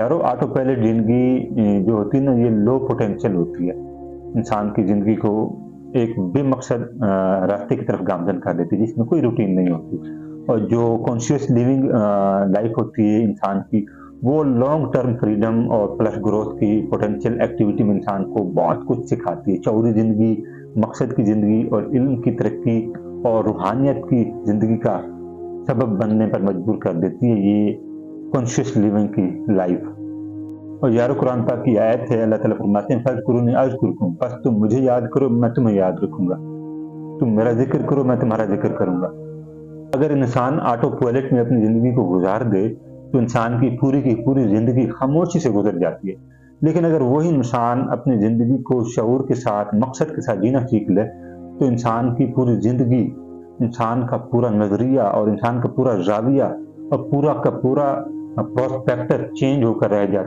यारो auto pilot ज़िंदगी जो होती है ना, ये लो पोटेंशियल होती है। इंसान की ज़िंदगी को एक बेमकसद रास्ते की तरफ गामज़न कर देती है, जिसमें कोई रूटीन नहीं होती। और जो कॉन्शियस लिविंग लाइफ़ होती है इंसान की, वो लॉन्ग टर्म फ्रीडम और प्लस ग्रोथ की पोटेंशियल एक्टिविटी में इंसान को बहुत कुछ सिखाती है। शऊरी ज़िंदगी, मकसद की ज़िंदगी और इल्म की तरक्की और रूहानियत की ज़िंदगी का सबब बनने पर मजबूर कर देती है ये कॉन्शियस लिविंग की लाइफ़। और यारो कुरान पाक की आयत है, अल्लाह ताला फरमाते हैं फ़ज़्कुरूनी अज़्कुरकुम, बस तुम मुझे याद करो, मैं तुम्हें याद रखूँगा। तुम मेरा ज़िक्र करो, मैं तुम्हारा ज़िक्र करूँगा। अगर इंसान ऑटो पायलट में अपनी ज़िंदगी को गुज़ार दे, तो इंसान की पूरी ज़िंदगी खामोशी से गुज़र जाती है। लेकिन अगर वही इंसान अपनी ज़िंदगी को शऊर के साथ, मकसद के साथ जीना सीख ले, तो इंसान की पूरी ज़िंदगी, इंसान का पूरा नज़रिया और इंसान का पूरा ज़ाविया और पूरा का पूरा पर्सपेक्टिव चेंज होकर रह जाता है।